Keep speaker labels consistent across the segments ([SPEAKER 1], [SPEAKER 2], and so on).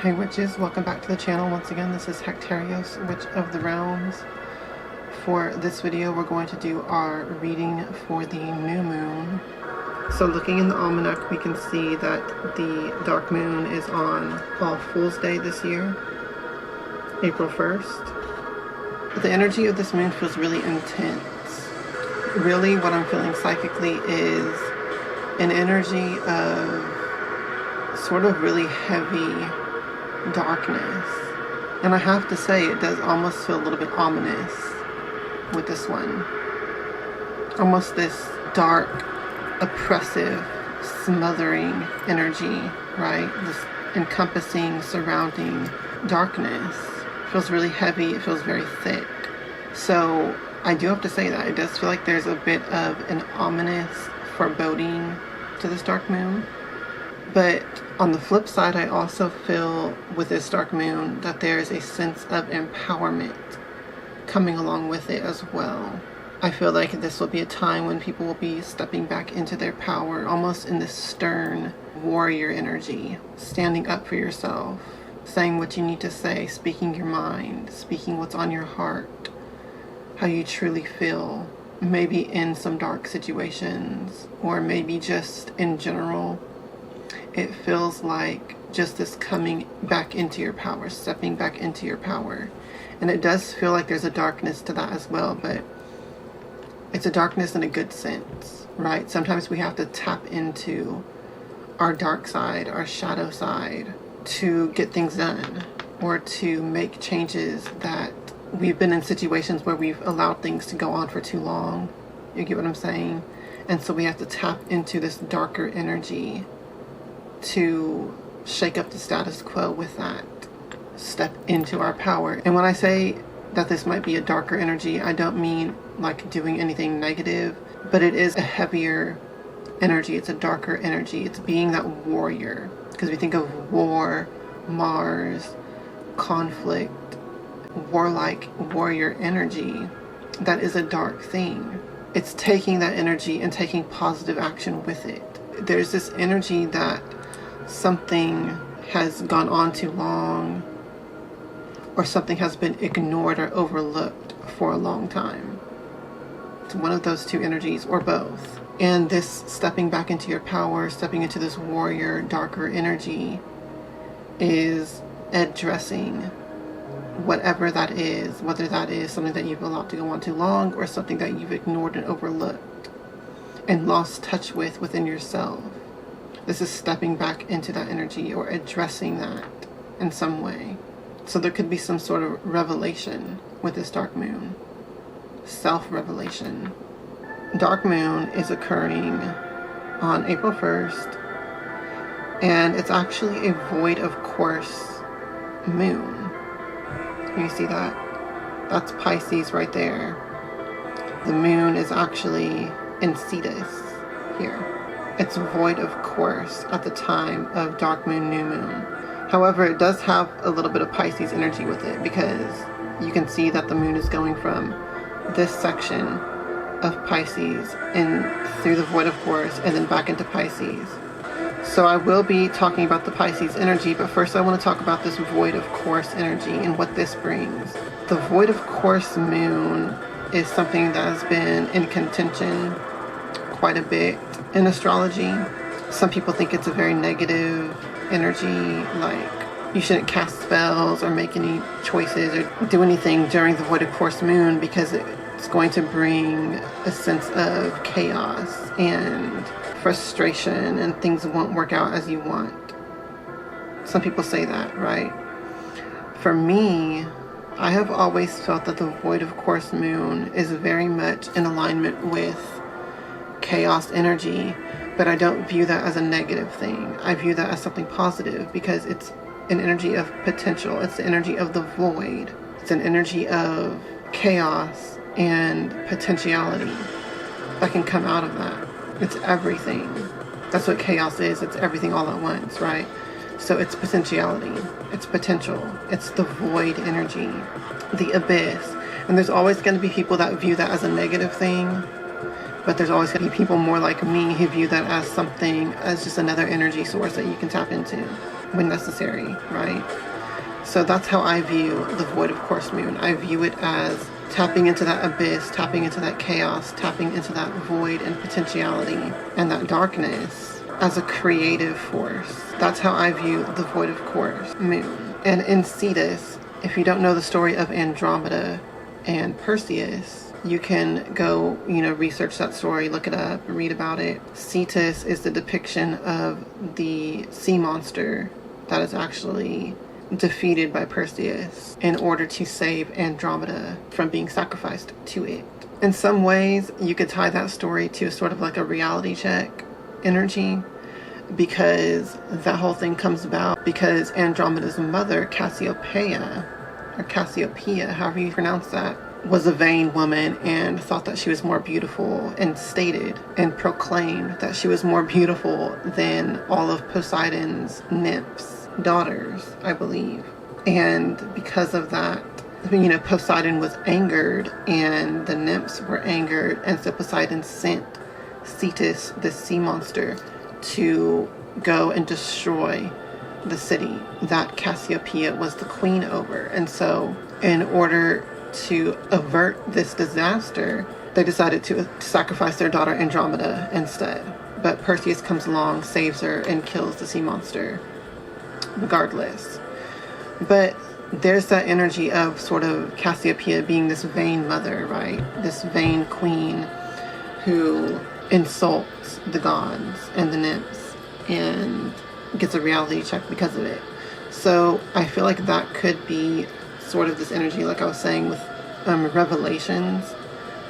[SPEAKER 1] Hey witches, welcome back to the channel. Once again, this is Hectarios, Witch of the Realms. For this video, we're going to do our reading for the new moon. So looking in the almanac, we can see that the dark moon is on All Fool's Day this year, April 1st. The energy of this moon feels really intense. Really, what I'm feeling psychically is an energy of sort of really heavy darkness, and I have to say it does almost feel a little bit ominous with this one. Almost this dark, oppressive, smothering energy, right? This encompassing, surrounding darkness. It feels really heavy, it feels very thick. So I do have to say that it does feel like there's a bit of an ominous foreboding to this dark moon. But on the flip side, I also feel with this dark moon that there is a sense of empowerment coming along with it as well. I feel like this will be a time when people will be stepping back into their power, almost in this stern warrior energy, standing up for yourself, saying what you need to say, speaking your mind, speaking what's on your heart, how you truly feel, maybe in some dark situations, or maybe just in general. It feels like just this coming back into your power, stepping back into your power. And it does feel like there's a darkness to that as well, but it's a darkness in a good sense, right? Sometimes we have to tap into our dark side, our shadow side, to get things done or to make changes that we've been in situations where we've allowed things to go on for too long. You get what I'm saying? And so we have to tap into this darker energy to shake up the status quo with that, step into our power. And when I say that this might be a darker energy, I don't mean like doing anything negative, but it is a heavier energy. It's a darker energy. It's being that warrior, because we think of war, Mars, conflict, warlike warrior energy. That is a dark thing. It's taking that energy and taking positive action with it. There's this energy that something has gone on too long, or something has been ignored or overlooked for a long time. It's one of those two energies, or both. And this stepping back into your power, stepping into this warrior, darker energy, is addressing whatever that is, whether that is something that you've allowed to go on too long, or something that you've ignored and overlooked and lost touch with within yourself. This is stepping back into that energy or addressing that in some way. So there could be some sort of revelation with this dark moon. Self-revelation. Dark moon is occurring on April 1st, and it's actually a void of course moon. You see that? That's Pisces right there. The moon is actually in Cetus here. It's void of course at the time of dark moon, new moon. However, it does have a little bit of Pisces energy with it, because you can see that the moon is going from this section of Pisces and through the void of course and then back into Pisces. So I will be talking about the Pisces energy, but first I want to talk about this void of course energy and what this brings. The void of course moon is something that has been in contention quite a bit in astrology. Some people think it's a very negative energy, like you shouldn't cast spells or make any choices or do anything during the void of course moon, because it's going to bring a sense of chaos and frustration, and things won't work out as you want. Some people say that, right? For me, I have always felt that the void of course moon is very much in alignment with chaos energy, but I don't view that as a negative thing. I view that as something positive, because it's an energy of potential. It's the energy of the void. It's an energy of chaos and potentiality that can come out of that. It's everything. That's what chaos is. It's everything all at once, right? So it's potentiality. It's potential. It's the void energy, the abyss. And there's always going to be people that view that as a negative thing. But there's always going to be people more like me who view that as something, as just another energy source that you can tap into. when necessary, right? So that's how I view the void of course moon. I view it as tapping into that abyss, tapping into that chaos, tapping into that void and potentiality and that darkness as a creative force. That's how I view the void of course moon. And in Cetus, if you don't know the story of Andromeda and Perseus, you can go, research that story, look it up, read about it. Cetus is the depiction of the sea monster that is actually defeated by Perseus in order to save Andromeda from being sacrificed to it. In some ways, you could tie that story to sort of like a reality check energy, because that whole thing comes about because Andromeda's mother, Cassiopeia, however you pronounce that, was a vain woman and thought that she was more beautiful, and stated and proclaimed that she was more beautiful than all of Poseidon's nymphs, daughters, I believe. And because of that, Poseidon was angered and the nymphs were angered, and so Poseidon sent Cetus, the sea monster, to go and destroy the city that Cassiopeia was the queen over. And so in order to avert this disaster, they decided to sacrifice their daughter Andromeda instead. But Perseus comes along, saves her, and kills the sea monster regardless. But there's that energy of sort of Cassiopeia being this vain mother, right? This vain queen who insults the gods and the nymphs and gets a reality check because of it. So I feel like that could be sort of this energy, like I was saying, with revelations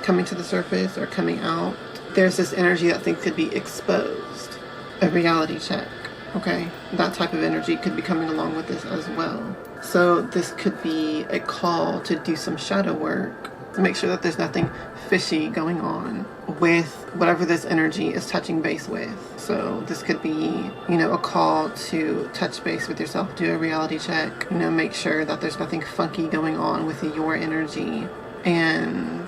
[SPEAKER 1] coming to the surface or coming out. There's this energy that things could be exposed, a reality check. Okay, that type of energy could be coming along with this as well. So this could be a call to do some shadow work, to make sure that there's nothing fishy going on with whatever this energy is touching base with. So this could be, a call to touch base with yourself, do a reality check, make sure that there's nothing funky going on with your energy, and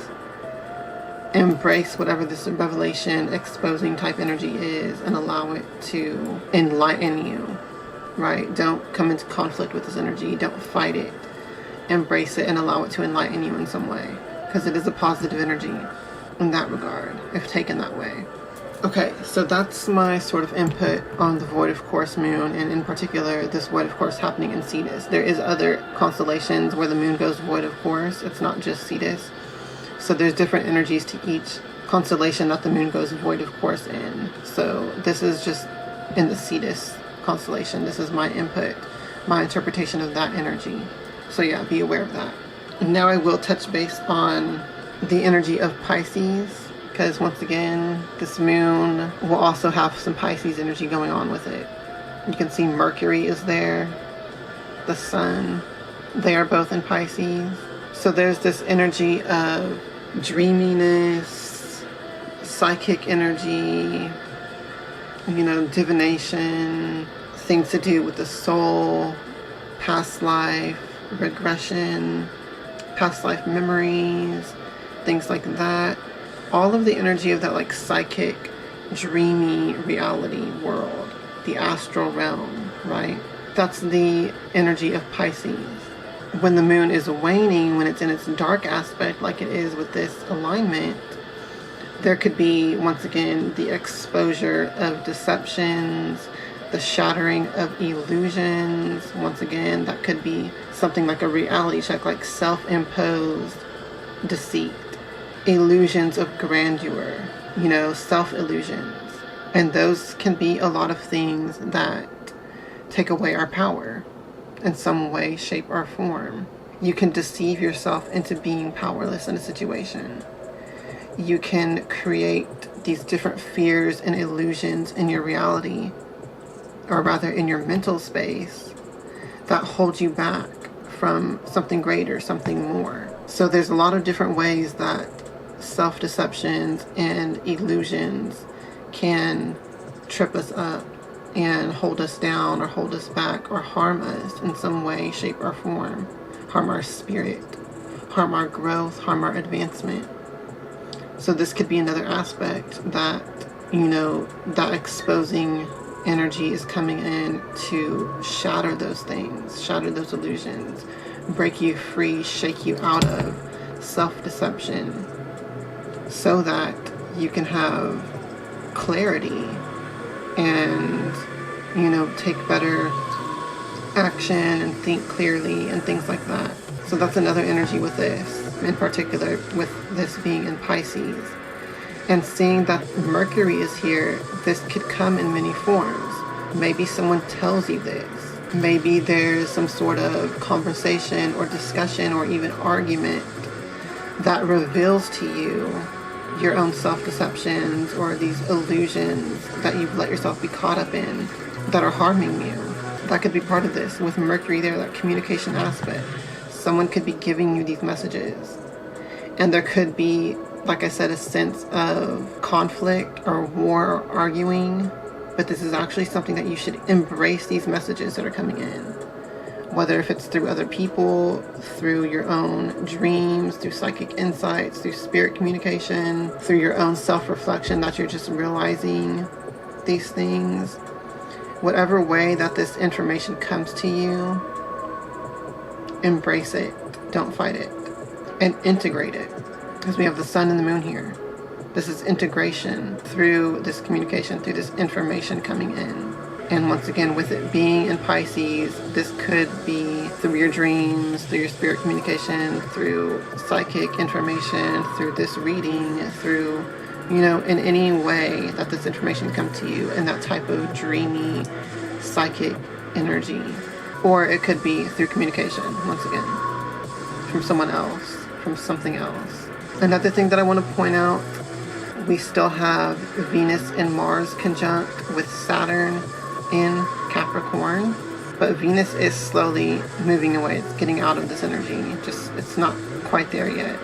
[SPEAKER 1] embrace whatever this revelation exposing type energy is and allow it to enlighten you, right? Don't come into conflict with this energy. Don't fight it. Embrace it and allow it to enlighten you in some way, because it is a positive energy in that regard, if taken that way. Okay, so that's my sort of input on the void of course moon, and in particular this void of course happening in Cetus. There is other constellations where the moon goes void of course. It's not just Cetus. So there's different energies to each constellation that the moon goes void of course in. So this is just in the Cetus constellation. This is my input, my interpretation of that energy. So yeah, be aware of that. Now I will touch base on the energy of Pisces, because once again, this moon will also have some Pisces energy going on with it. You can see Mercury is there, the sun, they are both in Pisces. So there's this energy of dreaminess, psychic energy, divination, things to do with the soul, past life, regression, past life memories, things like that. All of the energy of that like psychic, dreamy reality world, the astral realm, right? That's the energy of Pisces. When the moon is waning, when it's in its dark aspect, like it is with this alignment, there could be, once again, the exposure of deceptions, the shattering of illusions. Once again, that could be something like a reality check, like self-imposed deceit, illusions of grandeur, self-illusions. And those can be a lot of things that take away our power in some way, shape, or form. You can deceive yourself into being powerless in a situation. You can create these different fears and illusions in your reality, or rather in your mental space, that hold you back from something greater, something more. So there's a lot of different ways that self-deceptions and illusions can trip us up and hold us down or hold us back or harm us in some way, shape, or form. Harm our spirit, harm our growth, harm our advancement. So this could be another aspect that, that exposing energy is coming in to shatter those things, shatter those illusions, break you free, shake you out of self-deception, so that you can have clarity and, you know, take better action and think clearly and things like that. So that's another energy with this, in particular with this being in Pisces. And seeing that Mercury is here, this could come in many forms. Maybe someone tells you this. Maybe there's some sort of conversation or discussion or even argument that reveals to you your own self-deceptions or these illusions that you've let yourself be caught up in that are harming you. That could be part of this. With Mercury there, that communication aspect. Someone could be giving you these messages. And there could be, like I said, a sense of conflict or war or arguing. But this is actually something that you should embrace, these messages that are coming in. Whether if it's through other people, through your own dreams, through psychic insights, through spirit communication, through your own self-reflection that you're just realizing these things. Whatever way that this information comes to you, embrace it. Don't fight it. And integrate it. Because we have the sun and the moon here. This is integration through this communication, through this information coming in. And once again, with it being in Pisces, this could be through your dreams, through your spirit communication, through psychic information, through this reading, through, you know, in any way that this information comes to you in that type of dreamy, psychic energy. Or it could be through communication, once again, from someone else, from something else. Another thing that I want to point out, we still have Venus and Mars conjunct with Saturn in Capricorn, but Venus is slowly moving away. It's getting out of this energy. It's not quite there yet.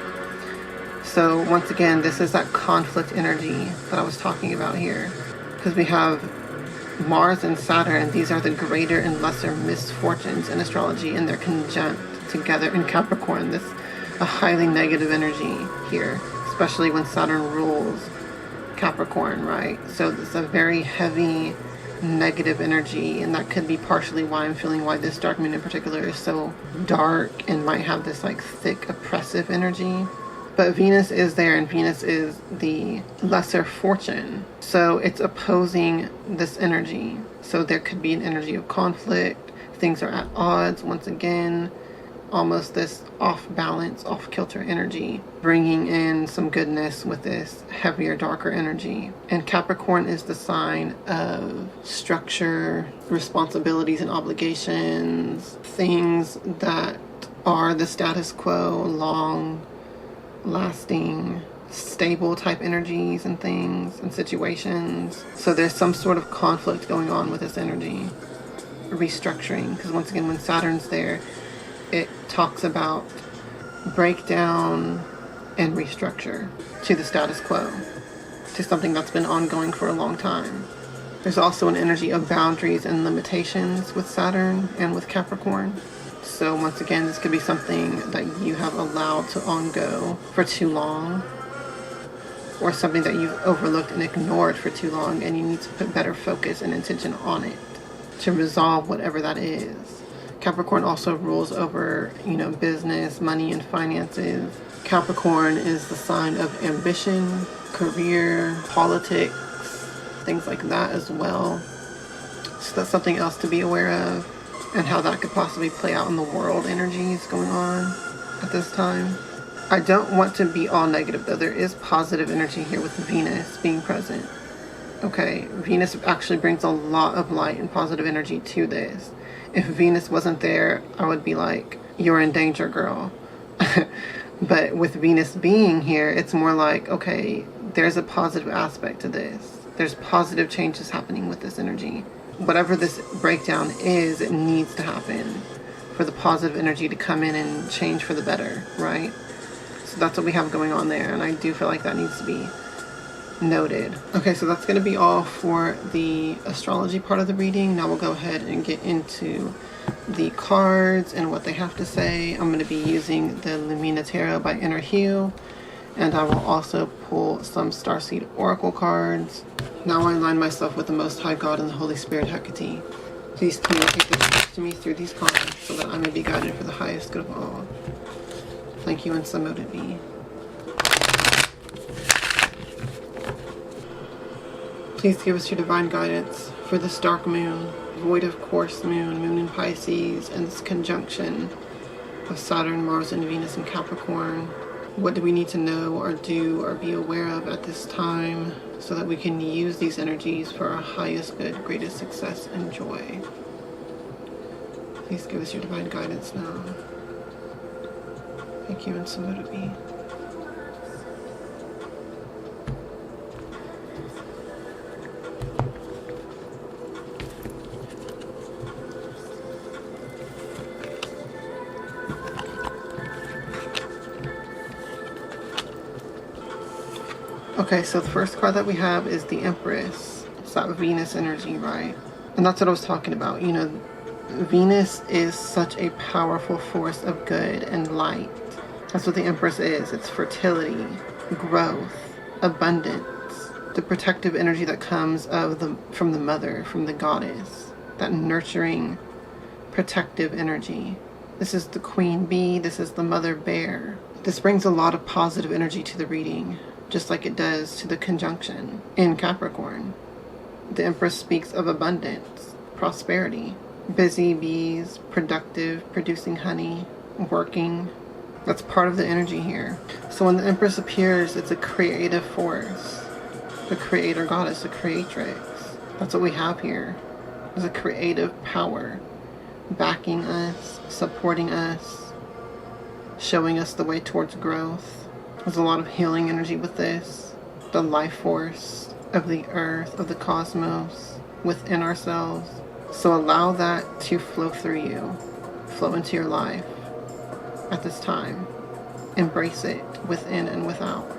[SPEAKER 1] So once again, this is that conflict energy that I was talking about here, because we have Mars and Saturn. These are the greater and lesser misfortunes in astrology, and they're conjunct together in Capricorn. This a highly negative energy here, especially when Saturn rules Capricorn, right? So it's a very heavy negative energy, and that could be partially why I'm feeling why this dark moon in particular is so dark and might have this like thick oppressive energy. But Venus is there, and Venus is the lesser fortune, so it's opposing this energy. So there could be an energy of conflict. Things are at odds once again. Almost this off balance, off kilter energy, bringing in some goodness with this heavier, darker energy. And Capricorn is the sign of structure, responsibilities and obligations, things that are the status quo, long lasting, stable type energies and things and situations. So there's some sort of conflict going on with this energy, restructuring, because once again, when Saturn's there, it talks about breakdown and restructure to the status quo, to something that's been ongoing for a long time. There's also an energy of boundaries and limitations with Saturn and with Capricorn. So once again, this could be something that you have allowed to ongo for too long, or something that you've overlooked and ignored for too long, and you need to put better focus and intention on it to resolve whatever that is. Capricorn also rules over, you know, business, money, and finances. Capricorn is the sign of ambition, career, politics, things like that as well. So that's something else to be aware of, and how that could possibly play out in the world energies going on at this time. I don't want to be all negative, though. There is positive energy here with Venus being present. Okay, Venus actually brings a lot of light and positive energy to this. If Venus wasn't there, I would be like, you're in danger, girl. But with Venus being here, it's more like, okay, there's a positive aspect to this. There's positive changes happening with this energy. Whatever this breakdown is, it needs to happen for the positive energy to come in and change for the better, right? So that's what we have going on there, and I do feel like that needs to be noted. Okay, so that's going to be all for the astrology part of the reading. Now we'll go ahead and get into the cards and what they have to say. I'm going to be using the Lumina Tarot by Inner Hue, And I will also pull some Starseed Oracle cards. Now I align myself with the Most High God and the Holy Spirit Hecate. Please communicate the truth to me through these cards so that I may be guided for the highest good of all. Thank you, and so mote it be. Please give us your divine guidance for this dark moon, void of course moon, moon in Pisces, and this conjunction of Saturn, Mars, and Venus in Capricorn. What do we need to know or do or be aware of at this time so that we can use these energies for our highest good, greatest success, and joy? Please give us your divine guidance now. Thank you, and so mote it be. Okay, so the first card that we have is the Empress. It's that Venus energy, right? And that's what I was talking about. You know, Venus is such a powerful force of good and light. That's what the Empress is. It's fertility, growth, abundance, the protective energy that comes from the mother, from the goddess, that nurturing, protective energy. This is the queen bee. This is the mother bear. This brings a lot of positive energy to the reading, just like it does to the conjunction in Capricorn. The Empress speaks of abundance, prosperity, busy bees, productive, producing honey, working. That's part of the energy here. So when the Empress appears, it's a creative force, the creator goddess, the creatrix. That's what we have here. There's a creative power backing us, supporting us, showing us the way towards growth. There's a lot of healing energy with this. The life force of the earth, of the cosmos, within ourselves. So allow that to flow through you, flow into your life at this time. Embrace it within and without.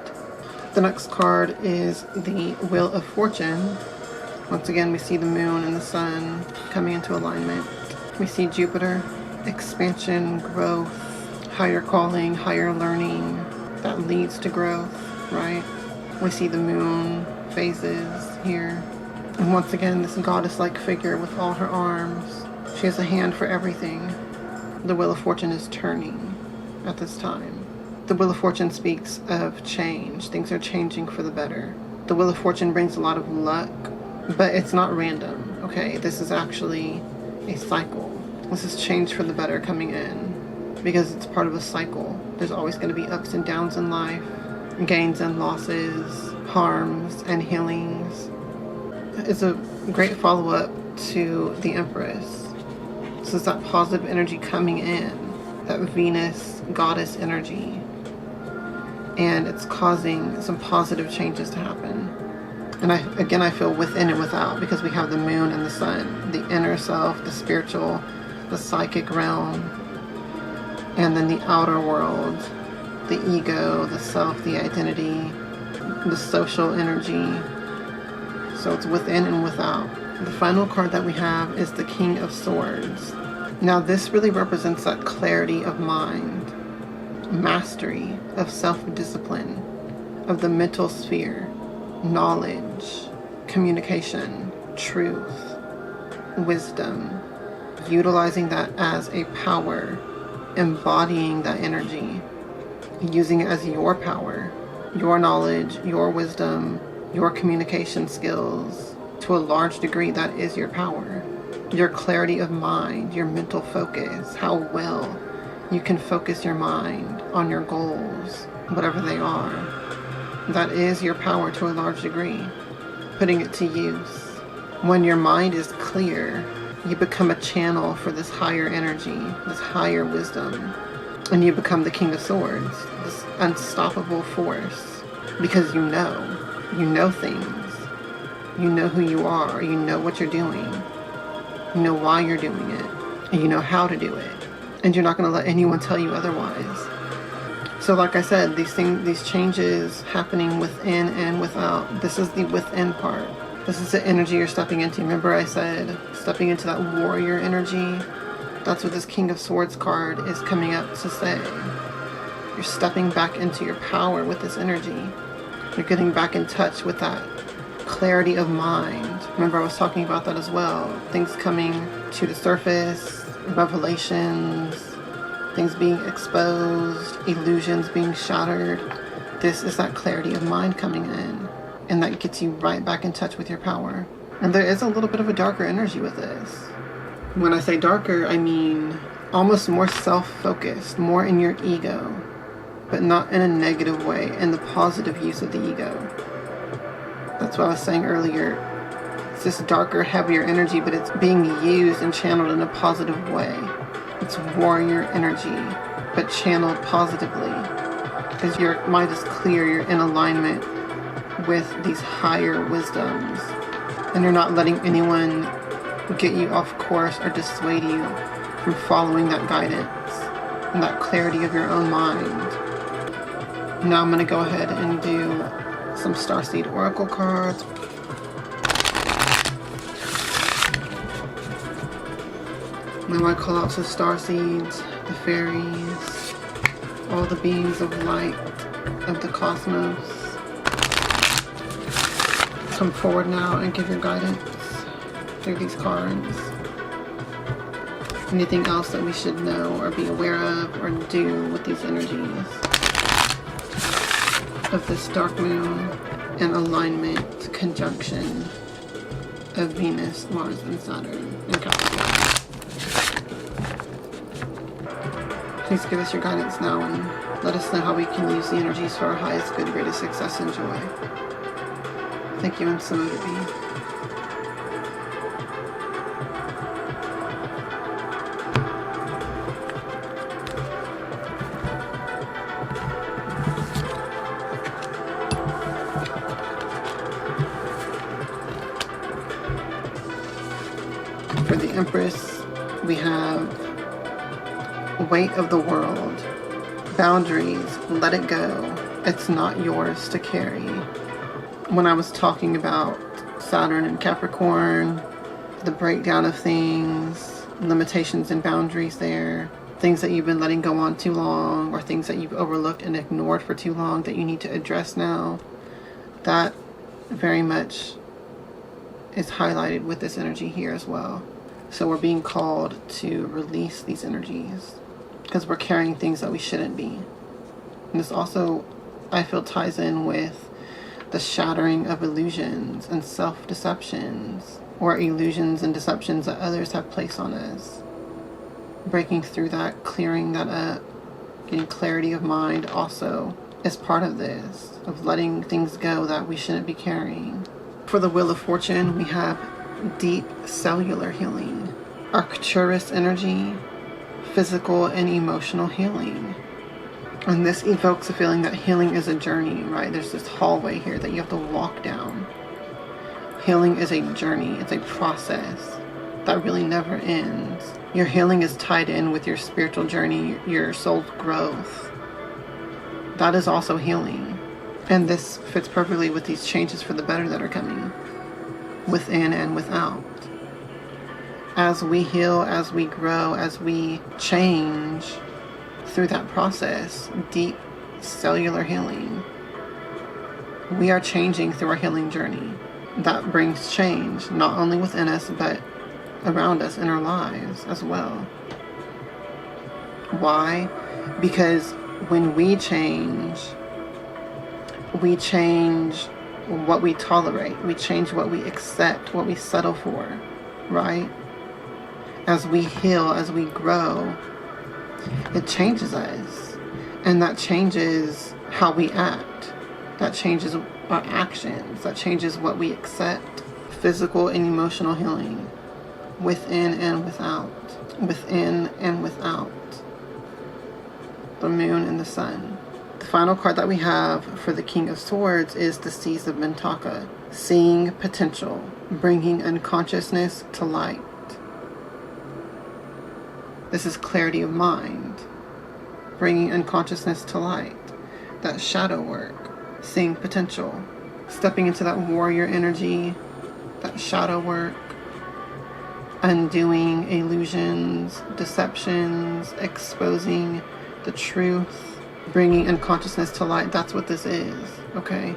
[SPEAKER 1] The next card is the Wheel of Fortune. Once again, we see the moon and the sun coming into alignment. We see Jupiter, expansion, growth, higher calling, higher learning, that leads to growth, right? We see the moon phases here. And once again, this goddess-like figure with all her arms. She has a hand for everything. The Wheel of Fortune is turning at this time. The Wheel of Fortune speaks of change. Things are changing for the better. The Wheel of Fortune brings a lot of luck, but it's not random, okay? This is actually a cycle. This is change for the better coming in, because it's part of a cycle. There's always going to be ups and downs in life, gains and losses, harms and healings. It's a great follow-up to the Empress. This is that positive energy coming in, that Venus goddess energy. And it's causing some positive changes to happen. And I feel within and without, because we have the moon and the sun, the inner self, the spiritual, the psychic realm, and then the outer world, the ego, the self, the identity, the social energy. So it's within and without. The final card that we have is the King of Swords. Now this really represents that clarity of mind, mastery of self-discipline, of the mental sphere, knowledge, communication, truth, wisdom, utilizing that as a power, embodying that energy, using it as your power, your knowledge, your wisdom, your communication skills. To a large degree, that is your power. Your clarity of mind, your mental focus, how well you can focus your mind on your goals, whatever they are. That is your power to a large degree. Putting it to use. When your mind is clear, you become a channel for this higher energy, this higher wisdom, and you become the King of Swords, this unstoppable force, because you know things, you know who you are, you know what you're doing, you know why you're doing it, and you know how to do it, and you're not going to let anyone tell you otherwise. So like I said, these changes happening within and without, this is the within part. This is the energy you're stepping into. Remember I said stepping into that warrior energy? That's what this King of Swords card is coming up to say. You're stepping back into your power with this energy. You're getting back in touch with that clarity of mind. Remember, I was talking about that as well. Things coming to the surface, revelations, things being exposed, illusions being shattered. This is that clarity of mind coming in, and that gets you right back in touch with your power. And there is a little bit of a darker energy with this. When I say darker, I mean almost more self-focused, more in your ego, but not in a negative way, in the positive use of the ego. That's what I was saying earlier. It's this darker, heavier energy, but it's being used and channeled in a positive way. It's warrior energy, but channeled positively. Because your mind is clear, you're in alignment with these higher wisdoms. And you're not letting anyone get you off course or dissuade you from following that guidance and that clarity of your own mind. Now I'm going to go ahead and do some Starseed Oracle cards. Now I call out to Starseeds, the fairies, all the beings of light of the cosmos. Come forward now and give your guidance through these cards. Anything else that we should know or be aware of or do with these energies of this dark moon and alignment conjunction of Venus, Mars, and Saturn and Capricorn. Please give us your guidance now and let us know how we can use the energies for our highest good, greatest success and joy. Thank you, and so mote it be. For the Empress, we have weight of the world, boundaries, let it go. It's not yours to carry. When I was talking about Saturn and Capricorn, the breakdown of things, limitations and boundaries there, things that you've been letting go on too long, or things that you've overlooked and ignored for too long that you need to address now, that very much is highlighted with this energy here as well. So we're being called to release these energies because we're carrying things that we shouldn't be. And this also, I feel, ties in with the shattering of illusions and self-deceptions, or illusions and deceptions that others have placed on us. Breaking through that, clearing that up, getting clarity of mind also is part of this, of letting things go that we shouldn't be carrying. For the Wheel of Fortune, we have deep cellular healing, Arcturus energy, physical and emotional healing. And this evokes a feeling that healing is a journey, right? There's this hallway here that you have to walk down. Healing is a journey, it's a process that really never ends. Your healing is tied in with your spiritual journey, your soul's growth. That is also healing. And this fits perfectly with these changes for the better that are coming, within and without. As we heal, as we grow, as we change through that process, deep cellular healing, we are changing through our healing journey. That brings change, not only within us, but around us in our lives as well. Why? Because when we change what we tolerate, we change what we accept, what we settle for, right? As we heal, as we grow, it changes us. And that changes how we act. That changes our actions. That changes what we accept. Physical and emotional healing, within and without. Within and without. The moon and the sun. The final card that we have for the King of Swords is the Seas of Mintaka. Seeing potential, bringing unconsciousness to light. This is clarity of mind, bringing unconsciousness to light. That shadow work, seeing potential, stepping into that warrior energy, that shadow work, undoing illusions, deceptions, exposing the truth, bringing unconsciousness to light. That's what this is, okay?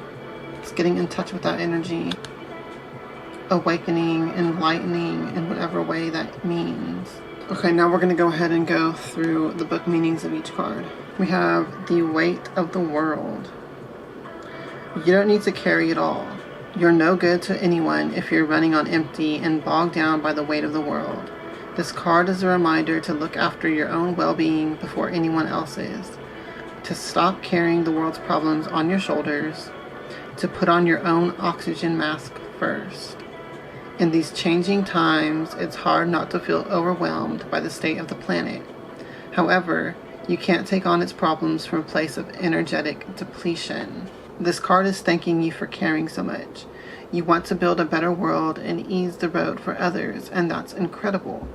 [SPEAKER 1] It's getting in touch with that energy, awakening, enlightening in whatever way that means. Okay, now we're going to go ahead and go through the book meanings of each card. We have the weight of the world. You don't need to carry it all. You're no good to anyone if you're running on empty and bogged down by the weight of the world. This card is a reminder to look after your own well-being before anyone else's, to stop carrying the world's problems on your shoulders, to put on your own oxygen mask first. In these changing times, it's hard not to feel overwhelmed by the state of the planet. However, you can't take on its problems from a place of energetic depletion. This card is thanking you for caring so much. You want to build a better world and ease the road for others, and that's incredible.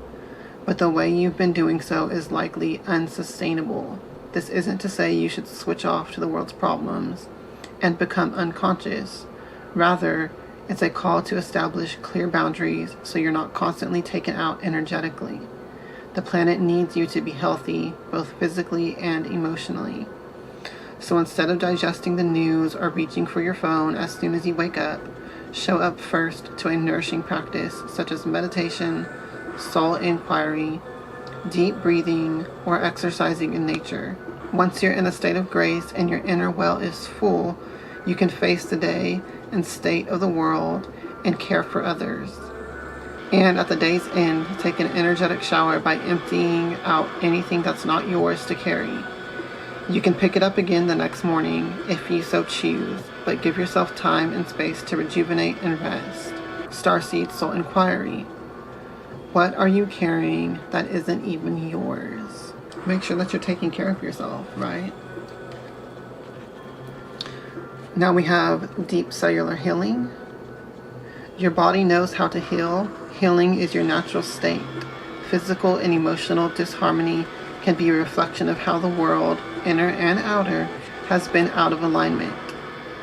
[SPEAKER 1] But the way you've been doing so is likely unsustainable. This isn't to say you should switch off to the world's problems and become unconscious. Rather, it's a call to establish clear boundaries so you're not constantly taken out energetically. The planet needs you to be healthy, both physically and emotionally. So instead of digesting the news or reaching for your phone as soon as you wake up, show up first to a nourishing practice such as meditation, soul inquiry, deep breathing, or exercising in nature. Once you're in a state of grace and your inner well is full, you can face the day and state of the world and care for others. And at the day's end, take an energetic shower by emptying out anything that's not yours to carry. You can pick it up again the next morning if you so choose, but give yourself time and space to rejuvenate and rest. Starseed Soul Inquiry. What are you carrying that isn't even yours? Make sure that you're taking care of yourself, right? Now we have deep cellular healing. Your body knows how to heal. Healing is your natural state. Physical and emotional disharmony can be a reflection of how the world, inner and outer, has been out of alignment.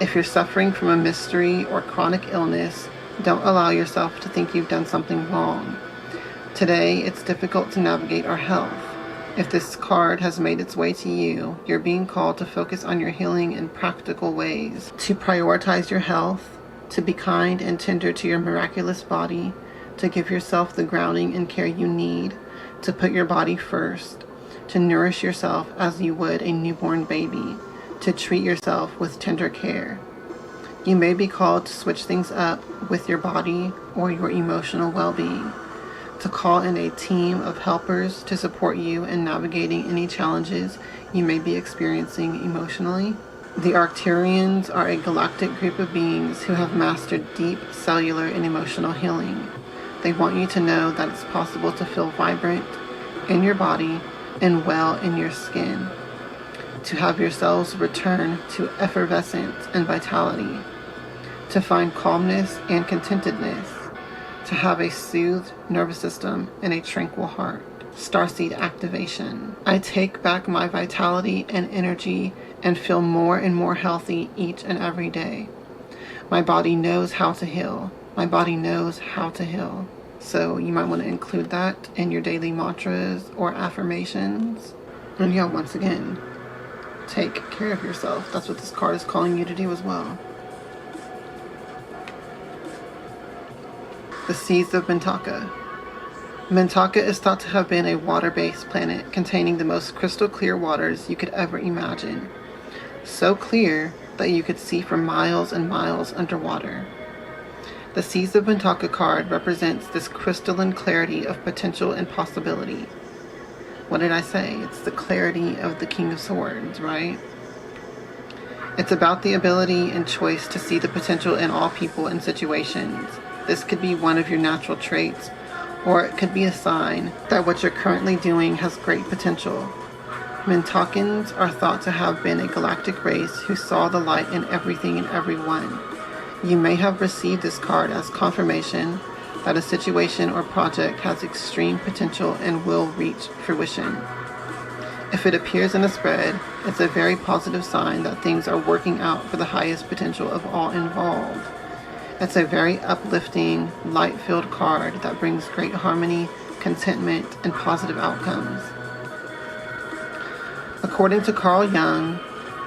[SPEAKER 1] If you're suffering from a mystery or chronic illness, don't allow yourself to think you've done something wrong. Today, it's difficult to navigate our health. If this card has made its way to you, you're being called to focus on your healing in practical ways, to prioritize your health, to be kind and tender to your miraculous body, to give yourself the grounding and care you need, to put your body first, to nourish yourself as you would a newborn baby, to treat yourself with tender care. You may be called to switch things up with your body or your emotional well-being, to call in a team of helpers to support you in navigating any challenges you may be experiencing emotionally. The Arcturians are a galactic group of beings who have mastered deep cellular and emotional healing. They want you to know that it's possible to feel vibrant in your body and well in your skin, to have your cells return to effervescence and vitality, to find calmness and contentedness, to have a soothed nervous system and a tranquil heart. Starseed activation. I take back my vitality and energy and feel more and more healthy each and every day. My body knows how to heal. My body knows how to heal. So you might want to include that in your daily mantras or affirmations. And yeah, once again, take care of yourself. That's what this card is calling you to do as well. The Seeds of Mintaka. Mintaka is thought to have been a water-based planet containing the most crystal clear waters you could ever imagine. So clear that you could see for miles and miles underwater. The Seeds of Mintaka card represents this crystalline clarity of potential and possibility. What did I say? It's the clarity of the King of Swords, right? It's about the ability and choice to see the potential in all people and situations. This could be one of your natural traits, or it could be a sign that what you're currently doing has great potential. Mintakans are thought to have been a galactic race who saw the light in everything and everyone. You may have received this card as confirmation that a situation or project has extreme potential and will reach fruition. If it appears in a spread, it's a very positive sign that things are working out for the highest potential of all involved. It's a very uplifting, light-filled card that brings great harmony, contentment, and positive outcomes. A According to Carl Jung,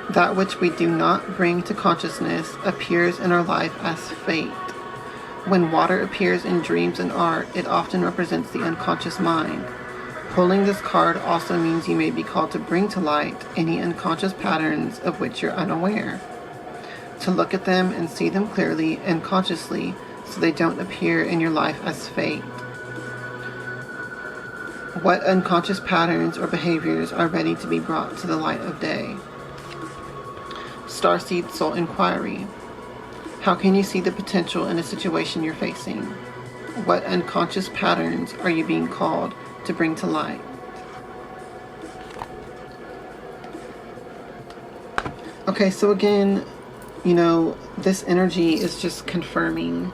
[SPEAKER 1] that which we do not bring to consciousness appears in our life as fate. When water appears in dreams and art, it often represents the unconscious mind. Pulling this card also means you may be called to bring to light any unconscious patterns of which you're unaware. To look at them and see them clearly and consciously so they don't appear in your life as fate. What unconscious patterns or behaviors are ready to be brought to the light of day? Starseed Soul Inquiry. How can you see the potential in a situation you're facing? What unconscious patterns are you being called to bring to light? Okay, so again, you know, this energy is just confirming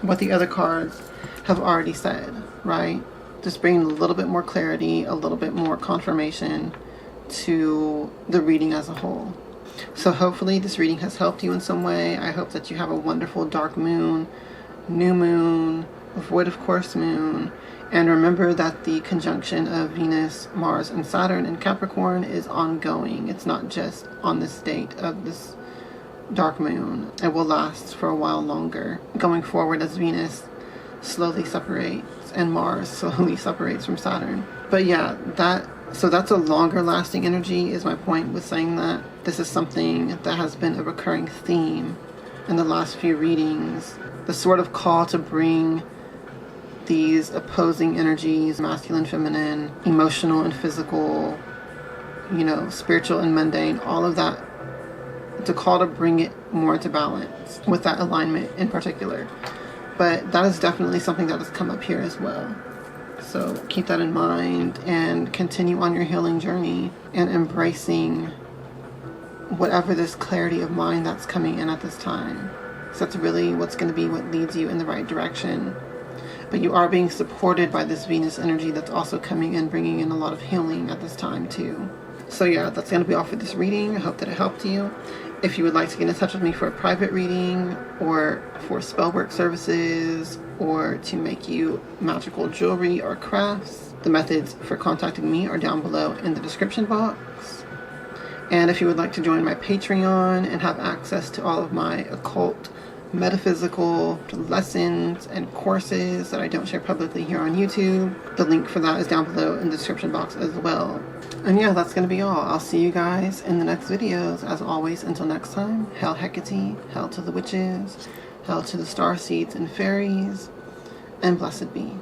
[SPEAKER 1] what the other cards have already said, right? Just bringing a little bit more clarity, a little bit more confirmation to the reading as a whole. So hopefully this reading has helped you in some way. I hope that you have a wonderful dark moon, new moon, void of course moon. And remember that the conjunction of Venus, Mars, and Saturn in Capricorn is ongoing. It's not just on this date of this dark moon. It will last for a while longer going forward as Venus slowly separates and Mars slowly separates from Saturn. But yeah, that's a longer lasting energy is my point with saying that. This is something that has been a recurring theme in the last few readings. The sort of call to bring these opposing energies, masculine, feminine, emotional and physical, you know, spiritual and mundane, all of that, to call to bring it more into balance with that alignment in particular. But that is definitely something that has come up here as well. So keep that in mind and continue on your healing journey and embracing whatever this clarity of mind that's coming in at this time. So that's really what's going to be what leads you in the right direction. But you are being supported by this Venus energy that's also coming in, bringing in a lot of healing at this time too. So yeah, that's going to be all for this reading. I hope that it helped you. If you would like to get in touch with me for a private reading or for spell work services or to make you magical jewelry or crafts, the methods for contacting me are down below in the description box. And if you would like to join my Patreon and have access to all of my occult, metaphysical lessons and courses that I don't share publicly here on YouTube, the link for that is down below in the description box as well. And yeah, that's going to be all. I'll see you guys in the next videos. As always, until next time, Hail Hecate, hail to the witches, hail to the starseeds and fairies, and blessed be.